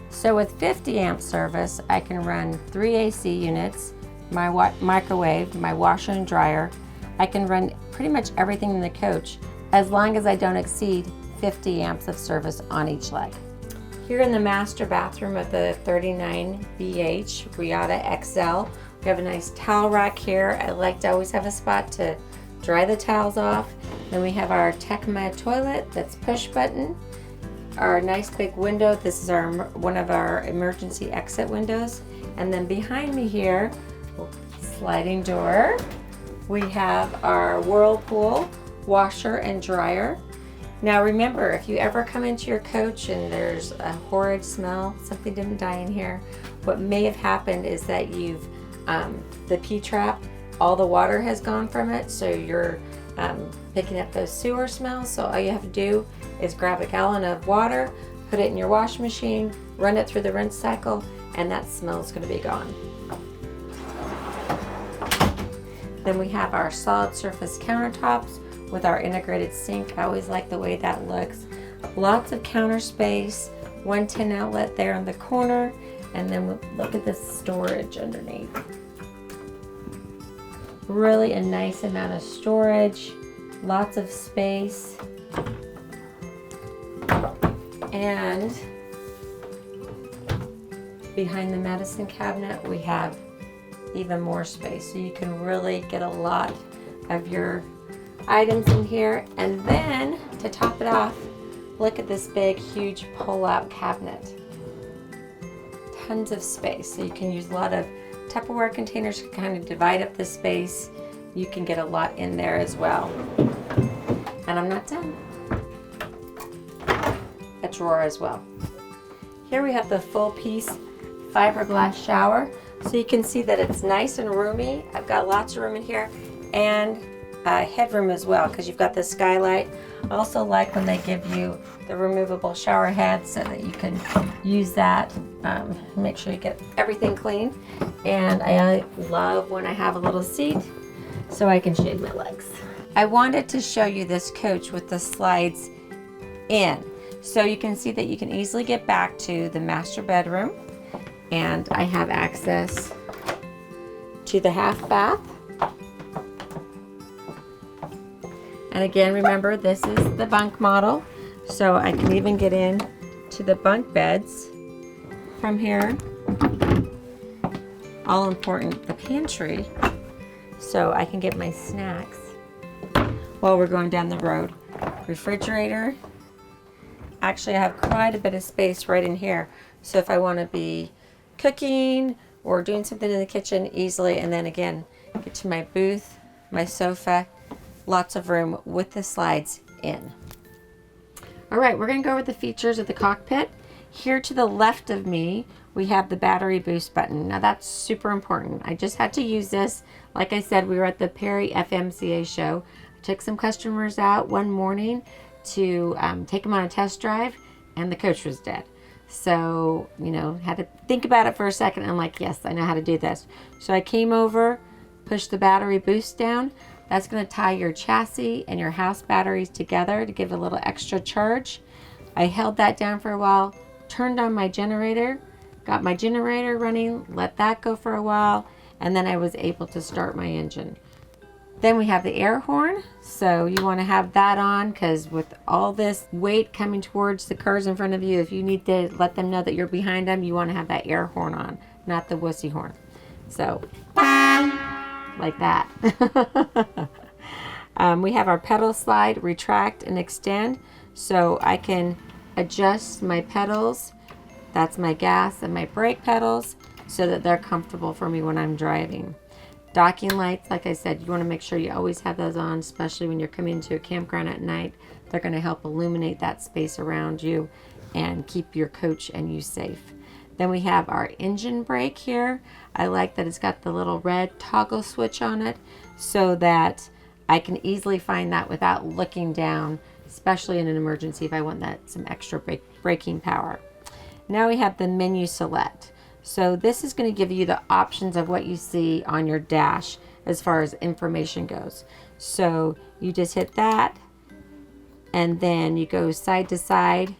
So with 50 amp service, I can run 3 AC units, my microwave, my washer and dryer. I can run pretty much everything in the coach as long as I don't exceed 50 amps of service on each leg. Here in the master bathroom of the 39BH Reatta XL, we have a nice towel rack here. I like to always have a spot to dry the towels off. Then we have our Tecma toilet that's push button. Our nice big window, this is one of our emergency exit windows. And then behind me here, sliding door, we have our Whirlpool washer and dryer. Now remember, if you ever come into your coach and there's a horrid smell, something didn't die in here, what may have happened is that you've, the P-trap, all the water has gone from it, so you're picking up those sewer smells. So all you have to do is grab a gallon of water, put it in your wash machine, run it through the rinse cycle, and that smell is going to be gone. Then we have our solid surface countertops with our integrated sink. I always like the way that looks. Lots of counter space, 110 outlet there in the corner, and then look at this storage underneath. Really a nice amount of storage, lots of space. And behind the medicine cabinet, we have even more space. So you can really get a lot of your items in here. And then to top it off, look at this big, huge pull-out cabinet. Tons of space. So you can use a lot of Tupperware containers to kind of divide up the space. You can get a lot in there as well. And I'm not done. A drawer as well. Here we have the full piece fiberglass shower. So you can see that it's nice and roomy. I've got lots of room in here and headroom as well because you've got the skylight. I also like when they give you the removable shower head so that you can use that. Make sure you get everything clean. And I love when I have a little seat so I can shave my legs. I wanted to show you this coach with the slides in. So you can see that you can easily get back to the master bedroom, and I have access to the half bath. And again, remember, this is the bunk model, so I can even get in to the bunk beds from here. all important, the pantry, so I can get my snacks while we're going down the road. Refrigerator. Actually, I have quite a bit of space right in here, so if I want to be cooking or doing something in the kitchen easily, and then again, get to my booth, my sofa, lots of room with the slides in. All right, we're going to go over the features of the cockpit. Here to the left of me, we have the battery boost button. Now that's super important. I just had to use this. Like I said, we were at the Perry FMCA show. I took some customers out one morning to take them on a test drive, and the coach was dead. So, you know, had to think about it for a second. I'm like, yes, I know how to do this. So I came over, pushed the battery boost down. That's going to tie your chassis and your house batteries together to give a little extra charge. I held that down for a while, turned on my generator, got my generator running, let that go for a while, and then I was able to start my engine. Then we have the air horn. So you want to have that on, because with all this weight coming towards the cars in front of you, if you need to let them know that you're behind them, you want to have that air horn on, not the wussy horn. So like that. We have our pedal slide, retract and extend, so I can adjust my pedals. That's my gas and my brake pedals, so that they're comfortable for me when I'm driving. Docking lights, like I said, you want to make sure you always have those on, especially when you're coming to a campground at night. They're going to help illuminate that space around you and keep your coach and you safe. Then we have our engine brake here. I like that it's got the little red toggle switch on it, so that I can easily find that without looking down, especially in an emergency if I want that some extra braking power. Now we have the menu select. So this is going to give you the options of what you see on your dash as far as information goes. So you just hit that, and then you go side to side.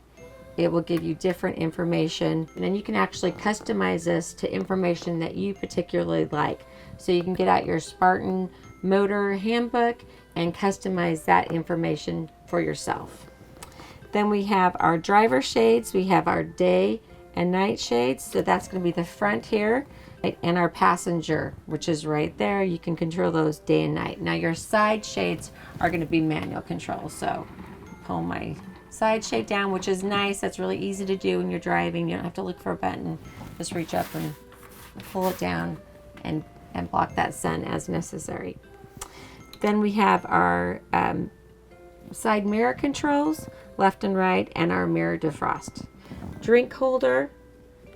It will give you different information, and then you can actually customize this to information that you particularly like. So you can get out your Spartan motor handbook and customize that information for yourself. Then we have our driver shades. We have our day and night shades. So that's going to be the front here, and our passenger, which is right there. You can control those day and night. Now your side shades are going to be manual control. So pull my side shade down, which is nice. That's really easy to do when you're driving. You don't have to look for a button. Just reach up and pull it down and block that sun as necessary. Then we have our side mirror controls, left and right, and our mirror defrost. Drink holder,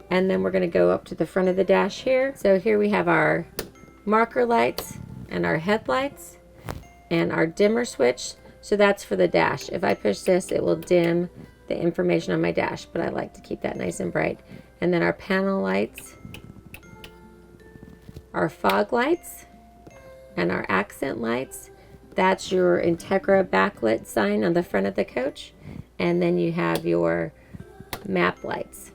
and then we're going to go up to the front of the dash here. So here we have our marker lights and our headlights and our dimmer switch. So that's for the dash. If I push this, it will dim the information on my dash, but I like to keep that nice and bright. And then our panel lights, our fog lights, and our accent lights. That's your Entegra backlit sign on the front of the coach. And then you have your map lights.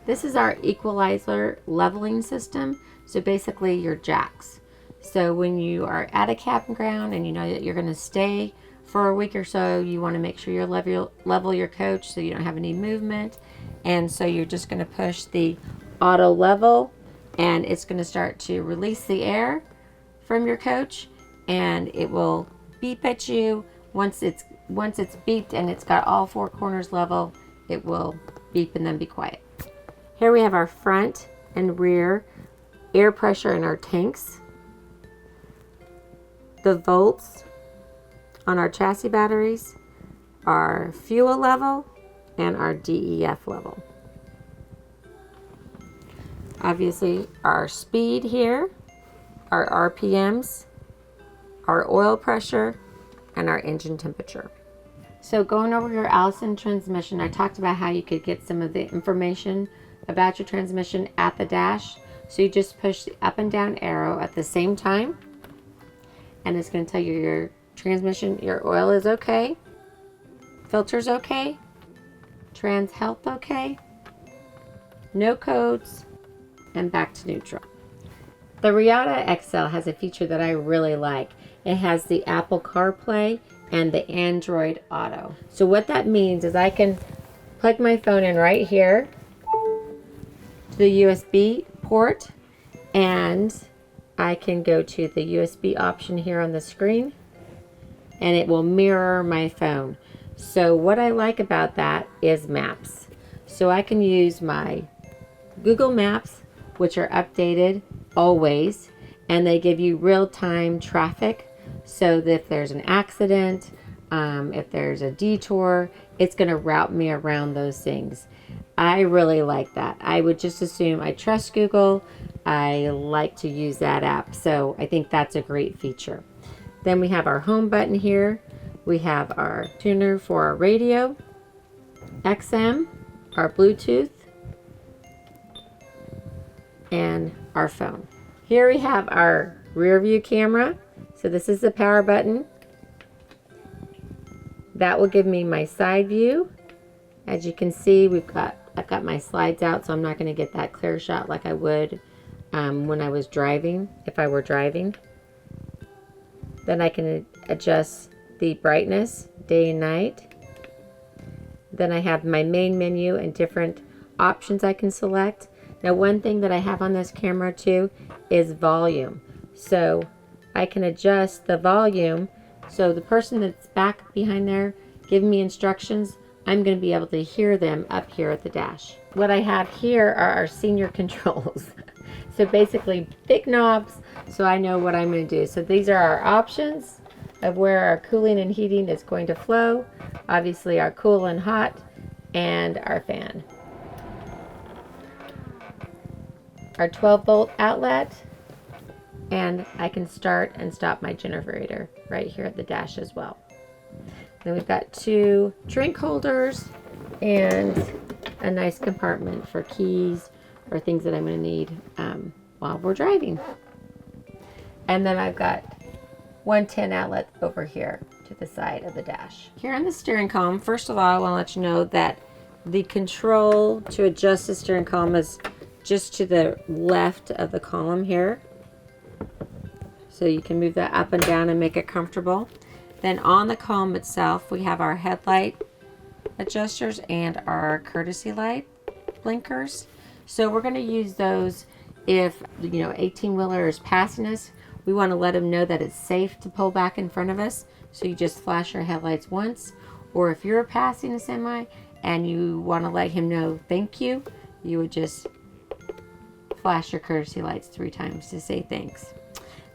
This is our equalizer leveling system. So basically your jacks. So when you are at a campground and you know that you're going to stay for a week or so, you want to make sure you level your coach so you don't have any movement. And so you're just going to push the auto level, and it's going to start to release the air from your coach, and it will beep at you. Once it's beeped and it's got all four corners level, it will beep and then be quiet. Here we have our front and rear air pressure in our tanks, the volts on our chassis batteries, our fuel level, and our DEF level. Obviously our speed here, our RPMs, our oil pressure, and our engine temperature. So going over your Allison transmission, I talked about how you could get some of the information about your transmission at the dash. So you just push the up and down arrow at the same time, and it's going to tell you your transmission, your oil is okay, filter's okay, trans health okay, no codes, and back to neutral. The Reatta XL has a feature that I really like. It has the Apple CarPlay and the Android Auto. So what that means is I can plug my phone in right here, the USB port, and I can go to the USB option here on the screen, and it will mirror my phone. So what I like about that is maps. So I can use my Google Maps, which are updated always, and they give you real-time traffic. So that if there's an accident, if there's a detour, it's going to route me around those things. I really like that. I would just assume I trust Google. I like to use that app, so I think that's a great feature. Then we have our home button here. We have our tuner for our radio, XM, our Bluetooth, and our phone. Here we have our rear view camera. So this is the power button. That will give me my side view. As you can see, I've got my slides out, so I'm not going to get that clear shot like I would when I was driving, if I were driving. Then I can adjust the brightness, day and night. Then I have my main menu and different options I can select. Now, one thing that I have on this camera too is volume. So I can adjust the volume, so the person that's back behind there giving me instructions, I'm going to be able to hear them up here at the dash. What I have here are our senior controls. So basically big knobs, so I know what I'm going to do. So these are our options of where our cooling and heating is going to flow. Obviously our cool and hot, and our fan. Our 12-volt outlet, and I can start and stop my generator right here at the dash as well. Then we've got 2 drink holders and a nice compartment for keys or things that I'm going to need while we're driving. And then I've got 110 outlet over here to the side of the dash. Here on the steering column, first of all, I want to let you know that the control to adjust the steering column is just to the left of the column here. So you can move that up and down and make it comfortable. Then on the column itself, we have our headlight adjusters and our courtesy light blinkers. So we're going to use those if, 18-wheeler is passing us. We want to let them know that it's safe to pull back in front of us. So you just flash your headlights once. Or if you're passing a semi and you want to let him know thank you, you would just flash your courtesy lights 3 times to say thanks.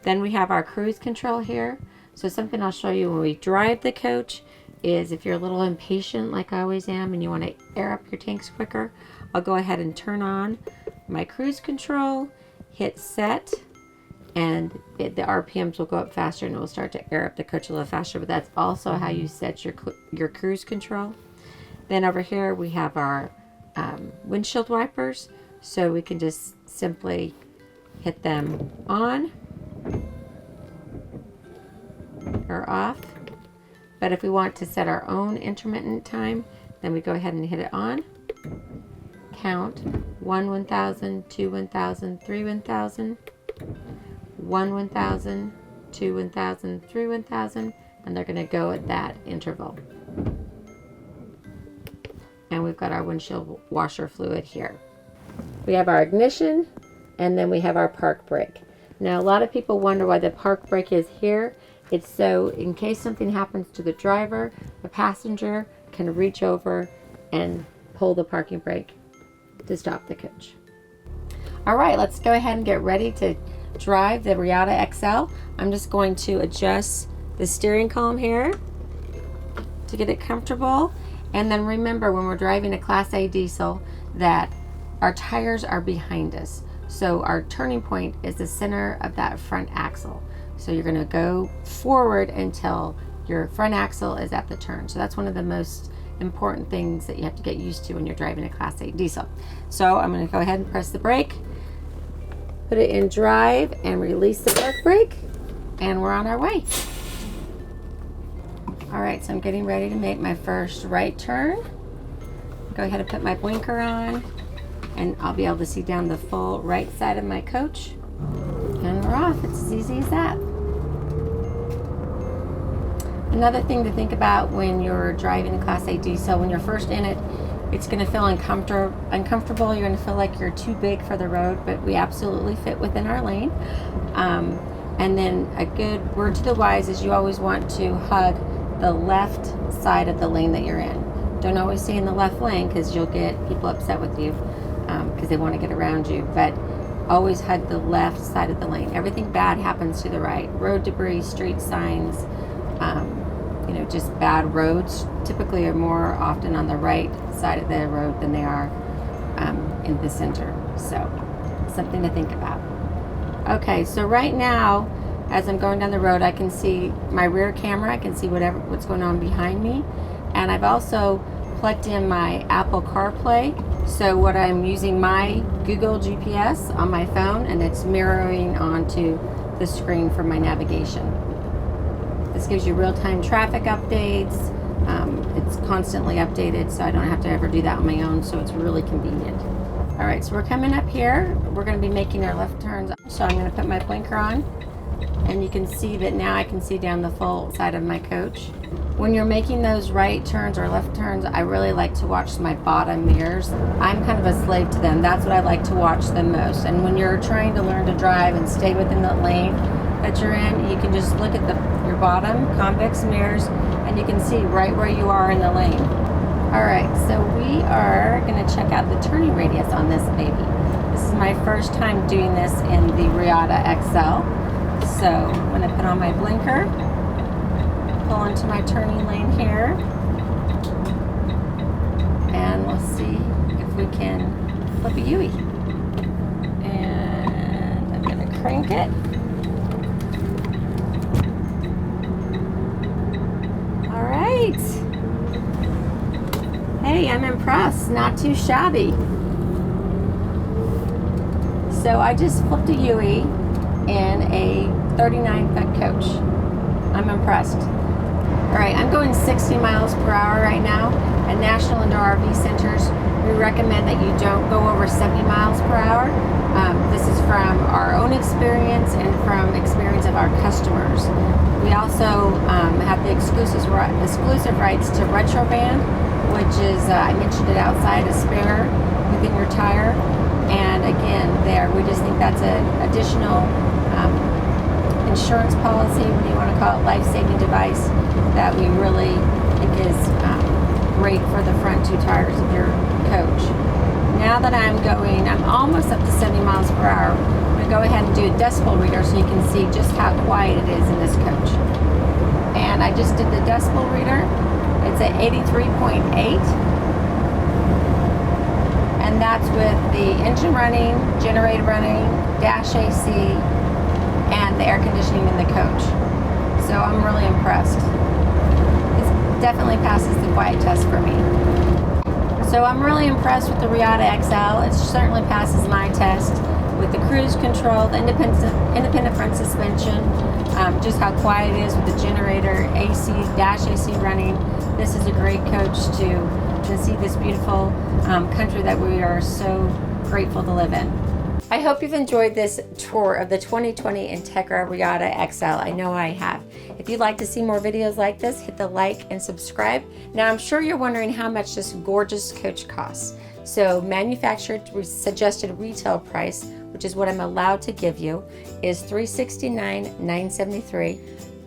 Then we have our cruise control here. So something I'll show you when we drive the coach is if you're a little impatient like I always am and you want to air up your tanks quicker, I'll go ahead and turn on my cruise control, hit set, and the RPMs will go up faster and it will start to air up the coach a little faster, but that's also how you set your cruise control. Then over here we have our windshield wipers, so we can just simply hit them on or off. But if we want to set our own intermittent time, then we go ahead and hit it on. Count 1 1000, 2 1000, 3 1000, 1 1000, 2 1000, 3 1000, and they're going to go at that interval. And we've got our windshield washer fluid here. We have our ignition, and then we have our park brake. Now, a lot of people wonder why the park brake is here. It's so in case something happens to the driver, the passenger can reach over and pull the parking brake to stop the coach. All right, let's go ahead and get ready to drive the Reatta XL. I'm just going to adjust the steering column here to get it comfortable. And then remember, when we're driving a Class A diesel, that our tires are behind us. So our turning point is the center of that front axle. So you're going to go forward until your front axle is at the turn. So that's one of the most important things that you have to get used to when you're driving a Class 8 diesel. So I'm going to go ahead and press the brake, put it in drive, and release the park brake, and we're on our way. All right, so I'm getting ready to make my first right turn. Go ahead and put my blinker on, and I'll be able to see down the full right side of my coach. And we're off. It's as easy as that. Another thing to think about when you're driving a Class A diesel, when you're first in it, it's going to feel uncomfortable. You're going to feel like you're too big for the road, but we absolutely fit within our lane. And then a good word to the wise is you always want to hug the left side of the lane that you're in. Don't always stay in the left lane because you'll get people upset with you because they want to get around you, but always hug the left side of the lane. Everything bad happens to the right. Road debris, street signs, just bad roads typically are more often on the right side of the road than they are in the center. So something to think about. Okay, so right now, as I'm going down the road, I can see my rear camera. I can see what's going on behind me. And I've also plugged in my Apple CarPlay. So what I'm using my Google GPS on my phone, and it's mirroring onto the screen for my navigation. This gives you real-time traffic updates. It's constantly updated, so I don't have to ever do that on my own, so it's really convenient. All right, so we're coming up here. We're going to be making our left turns. So I'm going to put my blinker on, and you can see that now I can see down the full side of my coach. When you're making those right turns or left turns, I really like to watch my bottom mirrors. I'm kind of a slave to them. That's what I like to watch the most. And when you're trying to learn to drive and stay within the lane that you're in, you can just look at your bottom convex mirrors, and you can see right where you are in the lane. All right, so we are going to check out the turning radius on this baby. This is my first time doing this in the Reatta XL. So I'm going to put on my blinker, pull into my turning lane here, and we'll see if we can flip a U-ey. And I'm going to crank it. All right. Hey, I'm impressed. Not too shabby. So I just flipped a U-ey in a 39-foot coach. I'm impressed. All right, I'm going 60 miles per hour right now. At National Indoor RV Centers, we recommend that you don't go over 70 miles per hour. This is from our own experience and from experience of our customers. We also have the exclusive rights to Retroband, which is, I mentioned it outside, a spare within your tire. And again, we just think that's an additional insurance policy, when you want to call it, life-saving device that we really think is great for the front two tires of your coach. Now that I'm almost up to 70 miles per hour, I'm going to go ahead and do a decibel reader so you can see just how quiet it is in this coach. And I just did the decibel reader. It's at 83.8. And that's with the engine running, generator running, dash AC, and the air conditioning in the coach. So I'm really impressed. It definitely passes the quiet test for me. So I'm really impressed with the Reatta XL. It certainly passes my test with the cruise control, the independent front suspension, just how quiet it is with the generator, AC, dash AC running. This is a great coach to see this beautiful country that we are so grateful to live in. I hope you've enjoyed this tour of the 2020 Entegra Reatta XL. I know I have. If you'd like to see more videos like this, hit the like and subscribe. Now, I'm sure you're wondering how much this gorgeous coach costs. So manufacturer suggested retail price, which is what I'm allowed to give you, is $369,973.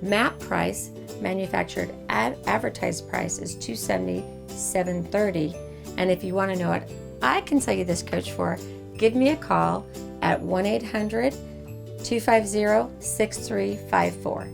MAP price, manufactured advertised price, is $270,730. And if you want to know what I can sell you this coach for, give me a call at 1-800-250-6354.